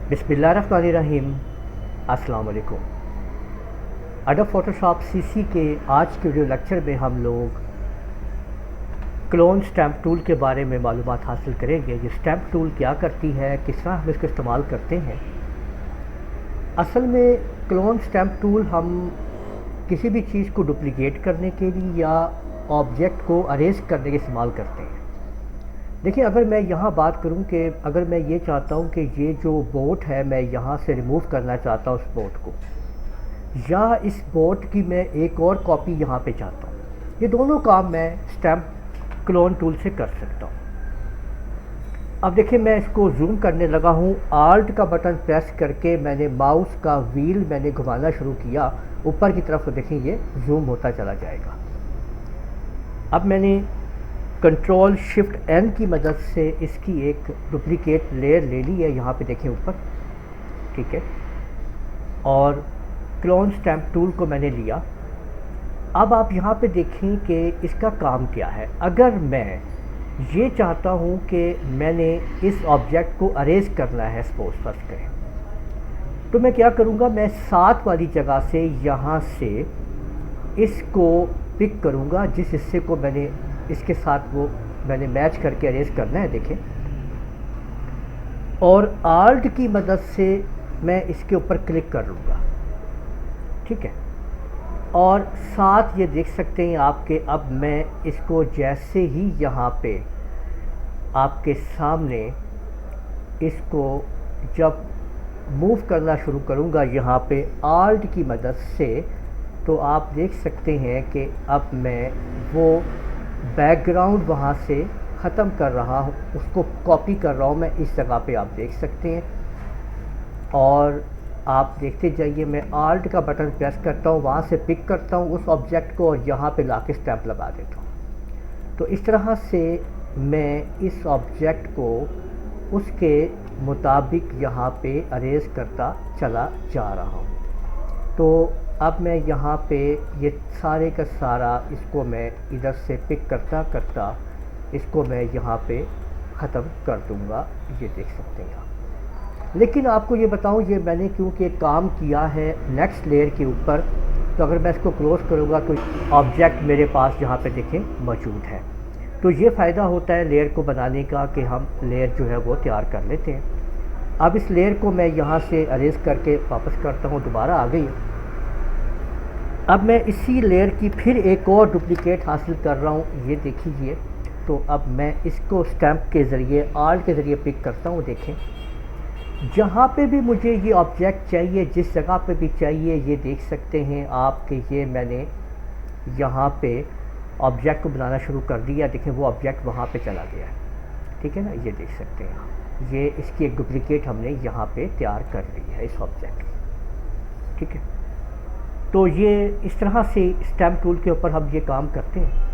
बिस्मिल्लाहिर्रहमानिर्रहीम। अस्सलाम वालेकुम। एडोब फोटोशॉप सीसी के आज के वीडियो लेक्चर में हम लोग क्लोन स्टैम्प टूल के बारे में मालूमात हासिल करेंगे। ये स्टैम्प टूल क्या करती है, किस तरह हम इसको इस्तेमाल करते हैं। असल में क्लोन स्टैम्प टूल हम किसी भी चीज़ को डुप्लिकेट करने के लिए या ऑब्जेक्ट को अरेज करने के लिए इस्तेमाल करते हैं। देखिए, अगर मैं यहाँ बात करूँ कि अगर मैं ये चाहता हूँ कि ये जो बोट है मैं यहाँ से रिमूव करना चाहता हूँ उस बोट को, या इस बोट की मैं एक और कॉपी यहाँ पे चाहता हूँ, ये दोनों काम मैं स्टैम्प क्लोन टूल से कर सकता हूँ। अब देखिए, मैं इसको जूम करने लगा हूँ। आल्ट का बटन प्रेस करके मैंने माउस का व्हील मैंने घुमाना शुरू किया ऊपर की तरफ, तो देखिए ये जूम होता चला जाएगा। अब मैंने कंट्रोल शिफ्ट एन की मदद से इसकी एक डुप्लीकेट लेयर ले ली है, यहाँ पे देखें ऊपर, ठीक है। और क्लोन स्टैम्प टूल को मैंने लिया। अब आप यहाँ पे देखें कि इसका काम क्या है। अगर मैं ये चाहता हूँ कि मैंने इस ऑब्जेक्ट को अरेज करना है, सपोज फर्स्ट करें, तो मैं क्या करूँगा, मैं 7 वाली जगह से यहाँ से इसको पिक करूँगा, जिस हिस्से को मैंने इसके साथ वो मैंने मैच करके अरेज करना है, देखें। और आल्ट की मदद से मैं इसके ऊपर क्लिक कर लूँगा, ठीक है। और साथ ये देख सकते हैं आपके, अब मैं इसको जैसे ही यहाँ पे आपके सामने इसको जब मूव करना शुरू करूँगा यहाँ पे आल्ट की मदद से, तो आप देख सकते हैं कि अब मैं वो बैकग्राउंड वहाँ से ख़त्म कर रहा हूँ, उसको कॉपी कर रहा हूँ मैं इस जगह पे, आप देख सकते हैं। और आप देखते जाइए, मैं आल्ट का बटन प्रेस करता हूँ, वहाँ से पिक करता हूँ उस ऑब्जेक्ट को और यहाँ पे लाके स्टैम्प लगा देता हूँ। तो इस तरह से मैं इस ऑब्जेक्ट को उसके मुताबिक यहाँ पे अरेज करता चला जा रहा हूँ। तो अब मैं यहाँ पे ये सारे का सारा इसको मैं इधर से पिक करता करता इसको मैं यहाँ पे ख़त्म कर दूँगा, ये देख सकते हैं आप। लेकिन आपको ये बताऊँ, ये मैंने क्योंकि काम किया है नेक्स्ट लेयर के ऊपर, तो अगर मैं इसको क्लोज़ करूँगा तो ऑब्जेक्ट मेरे पास यहाँ पे देखें मौजूद है। तो ये फ़ायदा होता है लेयर को बनाने का कि हम लेयर जो है वो तैयार कर लेते हैं। अब इस लेयर को मैं यहाँ से अरेज करके वापस करता हूँ, दोबारा आ गई है। अब मैं इसी लेयर की फिर एक और डुप्लीकेट हासिल कर रहा हूँ, ये देखिए। तो अब मैं इसको स्टैम्प के ज़रिए आल्ट के ज़रिए पिक करता हूँ, देखें। जहाँ पे भी मुझे ये ऑब्जेक्ट चाहिए, जिस जगह पे भी चाहिए, ये देख सकते हैं आप कि ये मैंने यहाँ पे ऑब्जेक्ट को बनाना शुरू कर दिया। देखें, वो ऑब्जेक्ट वहाँ पे चला गया है, ठीक है ना, ये देख सकते हैं आप। ये इसकी एक डुप्लीकेट हमने यहाँ पे तैयार कर ली है इस ऑब्जेक्ट की, ठीक है। तो ये इस तरह से स्टैम्प टूल के ऊपर हम ये काम करते हैं।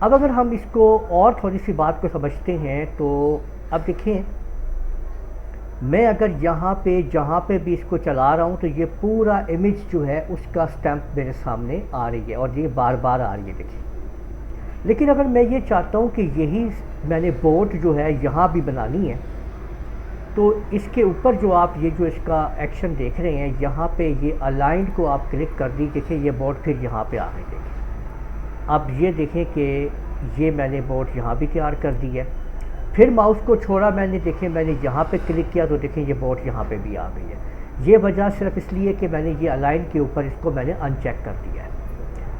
अब अगर हम इसको और थोड़ी सी बात को समझते हैं, तो अब देखें, मैं अगर यहाँ पे जहाँ पे भी इसको चला रहा हूँ तो ये पूरा इमेज जो है उसका स्टैम्प मेरे सामने आ रही है और ये बार बार आ रही है, देखिए। लेकिन अगर मैं ये चाहता हूँ कि यही मैंने बोट जो है यहाँ भी बनानी है, तो इसके ऊपर जो आप ये जो इसका एक्शन देख रहे हैं, यहाँ पे ये अलाइंड को आप क्लिक कर दी, देखिए ये बोर्ड फिर यहाँ पे आ गई। देखिए, अब ये देखें कि ये मैंने बोर्ड यहाँ भी तैयार कर दी है। फिर माउस को छोड़ा मैंने, देखें मैंने यहाँ पे क्लिक किया तो देखें ये बोर्ड यहाँ पे भी आ गई है। ये वजह सिर्फ इसलिए कि मैंने ये अलाइन के ऊपर इसको मैंने अनचेक कर दिया है।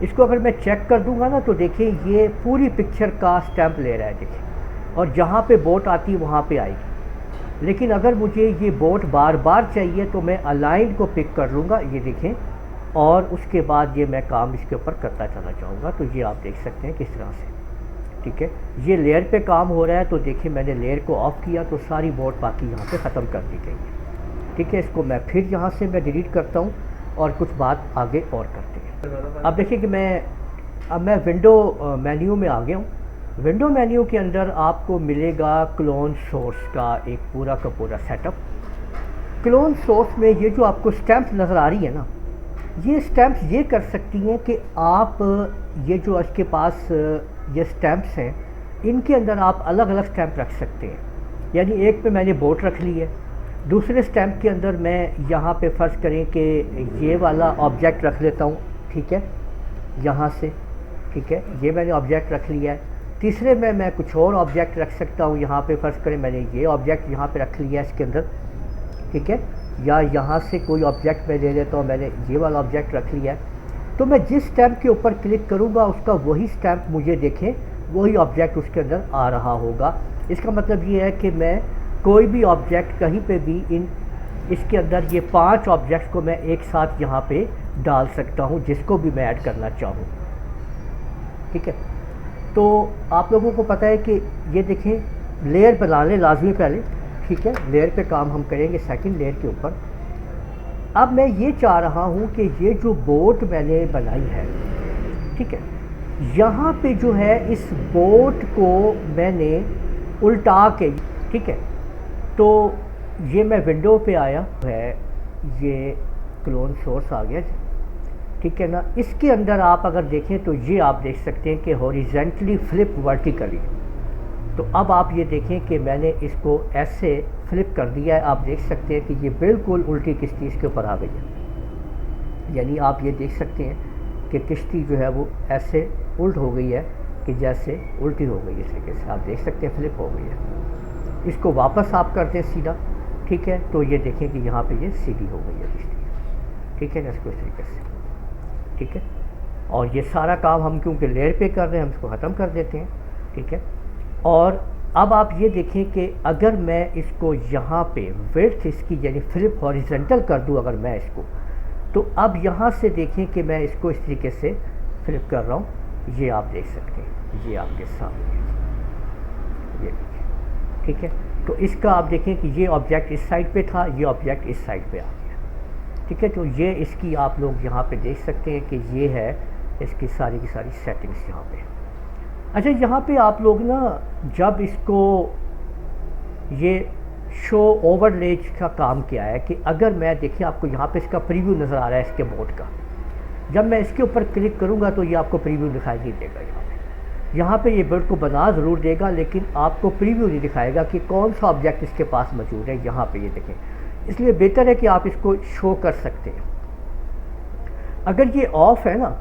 इसको अगर मैं चेक कर दूँगा ना, तो देखिए ये पूरी पिक्चर का स्टैम्प ले रहा है, देखिए। और जहाँ पे बोट आती है वहाँ पे आएगी। लेकिन अगर मुझे ये बोट बार बार चाहिए तो मैं अलाइन को पिक कर लूँगा, ये देखें। और उसके बाद ये मैं काम इसके ऊपर करता चला जाऊँगा। तो ये आप देख सकते हैं किस तरह से, ठीक है। ये लेयर पे काम हो रहा है, तो देखिए मैंने लेयर को ऑफ किया तो सारी बोट बाकी यहाँ पे ख़त्म कर दी गई है, ठीक है। इसको मैं फिर यहाँ से मैं डिलीट करता हूँ और कुछ बात आगे और करते हैं। अब देखिए कि मैं विंडो मेन्यू में आ गया हूँ। विंडो मेन्यू के अंदर आपको मिलेगा क्लोन सोर्स का एक पूरा का पूरा सेटअप। क्लोन सोर्स में ये जो आपको स्टैम्प्स नज़र आ रही है ना, ये स्टैम्प्स ये कर सकती हैं कि आप ये जो इसके पास ये स्टैम्प्स हैं, इनके अंदर आप अलग अलग स्टैम्प रख सकते हैं। यानी एक पे मैंने बोट रख ली है, दूसरे स्टैम्प के अंदर मैं यहाँ पे फ़र्ज़ करें कि ये वाला ऑब्जेक्ट रख लेता हूँ, ठीक है, यहाँ से, ठीक है, ये मैंने ऑब्जेक्ट रख लिया है। तीसरे में मैं कुछ और ऑब्जेक्ट रख सकता हूँ, यहाँ पे फ़र्ज़ करें मैंने ये ऑब्जेक्ट यहाँ पे रख लिया है इसके अंदर, ठीक है, या यहाँ से कोई ऑब्जेक्ट मैं ले लेता हूँ, मैंने ये वाला ऑब्जेक्ट रख लिया है। तो मैं जिस स्टैम्प के ऊपर क्लिक करूँगा उसका वही स्टैम्प मुझे देखें, वही ऑब्जेक्ट उसके अंदर आ रहा होगा। इसका मतलब ये है कि मैं कोई भी ऑब्जेक्ट कहीं पे भी इसके अंदर ये 5 ऑब्जेक्ट्स को मैं एक साथ यहाँ पे डाल सकता हूँ, जिसको भी मैं ऐड करना चाहूँ, ठीक है। तो आप लोगों को पता है कि ये देखें लेयर बना लें लाजमी पहले, ठीक है, लेयर पे काम हम करेंगे सेकंड लेयर के ऊपर। अब मैं ये चाह रहा हूँ कि ये जो बोट मैंने बनाई है, ठीक है, यहाँ पे जो है इस बोट को मैंने उल्टा के, ठीक है, तो ये मैं विंडो पे आया है, ये क्लोन सोर्स आ गया, ठीक है ना। इसके अंदर आप अगर देखें तो ये आप देख सकते हैं कि हॉरिजेंटली फ्लिप वर्टिकली। तो अब आप ये देखें कि मैंने इसको ऐसे फ्लिप कर दिया है, आप देख सकते हैं कि ये बिल्कुल उल्टी किश्ती इसके ऊपर आ गई है। यानी आप ये देख सकते हैं कि किश्ती जो है वो ऐसे उल्ट हो गई है कि जैसे उल्टी हो गई, इस तरीके से आप देख सकते हैं फ्लिप हो गई है। इसको वापस आप करते हैं सीधा, ठीक है, तो ये देखें कि यहाँ पे ये सीधी हो गई है किश्ती, ठीक है ना, इसको इस तरीके से, ठीक है। और ये सारा काम हम क्योंकि लेयर पे कर रहे हैं, हम इसको ख़त्म कर देते हैं, ठीक है। और अब आप ये देखें कि अगर मैं इसको यहाँ पे विड्थ इसकी यानी फ्लिप हॉरिजेंटल कर दूँ अगर मैं इसको, तो अब यहाँ से देखें कि मैं इसको इस तरीके से फ्लिप कर रहा हूँ, ये आप देख सकते हैं, ये आपके सामने, ये देखिए, ठीक है। तो इसका आप देखें कि ये ऑब्जेक्ट इस साइड पे था, ये ऑब्जेक्ट इस साइड पे आ गया, ठीक है। तो ये इसकी आप लोग यहाँ पे देख सकते हैं कि ये है इसकी सारी की सारी सेटिंग्स यहाँ पे। अच्छा, यहाँ पे आप लोग ना जब इसको ये शो ओवरलेज का काम किया है कि अगर मैं देखिए आपको यहाँ पे इसका प्रीव्यू नज़र आ रहा है इसके बोर्ड का, जब मैं इसके ऊपर क्लिक करूँगा तो ये आपको प्रीव्यू दिखाई नहीं देगा। यहाँ पे ये बोर्ड को बना ज़रूर देगा लेकिन आपको प्रीव्यू नहीं दिखाएगा कि कौन सा ऑब्जेक्ट इसके पास मौजूद है। यहाँ पे ये देखें, इसलिए बेहतर है कि आप इसको शो कर सकते हैं। अगर ये ऑफ है ना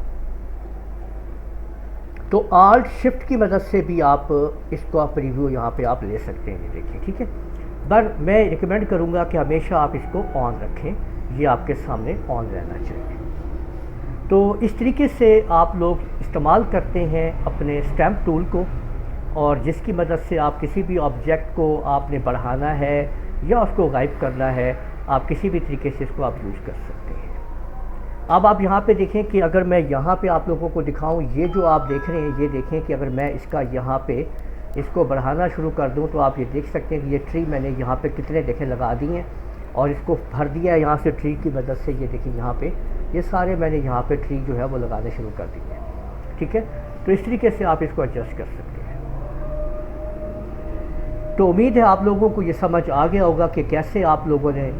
तो आल्ट शिफ्ट की मदद से भी आप इसको आप प्रीव्यू यहाँ पे आप ले सकते हैं, ये देखिए, ठीक है। पर मैं रिकमेंड करूँगा कि हमेशा आप इसको ऑन रखें, ये आपके सामने ऑन रहना चाहिए। तो इस तरीके से आप लोग इस्तेमाल करते हैं अपने स्टैम्प टूल को, और जिसकी मदद से आप किसी भी ऑब्जेक्ट को आपने बढ़ाना है या उसको गायब करना है, आप किसी भी तरीके से इसको आप यूज़ कर सकते हैं। अब आप यहाँ पे देखें कि अगर मैं यहाँ पे आप लोगों को दिखाऊं, ये जो आप देख रहे हैं, ये देखें कि अगर मैं इसका यहाँ पे इसको बढ़ाना शुरू कर दूँ तो आप ये देख सकते हैं कि ये ट्री मैंने यहाँ पे कितने देखें लगा दिए हैं और इसको भर दिया है यहाँ से ट्री की मदद से। ये देखिए यहाँ पे ये सारे मैंने यहाँ पे ट्री जो है वो लगाने शुरू कर दिए हैं, ठीक है। तो इस तरीके से आप इसको एडजस्ट कर सकते हैं। तो उम्मीद है आप लोगों को ये समझ आ गया होगा कि कैसे आप लोगों ने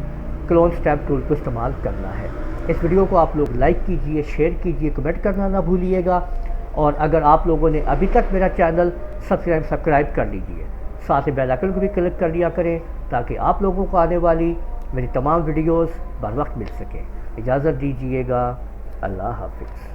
क्लोन स्टैम्प टूल को इस्तेमाल करना है। इस वीडियो को आप लोग लाइक कीजिए, शेयर कीजिए, कमेंट करना ना भूलिएगा। और अगर आप लोगों ने अभी तक मेरा चैनल सब्सक्राइब कर लीजिए, साथ ही बेल आइकन को भी क्लिक कर लिया करें ताकि आप लोगों को आने वाली मेरी तमाम वीडियोस बर वक्त मिल सकें। इजाज़त दीजिएगा, अल्लाह हाफिज़।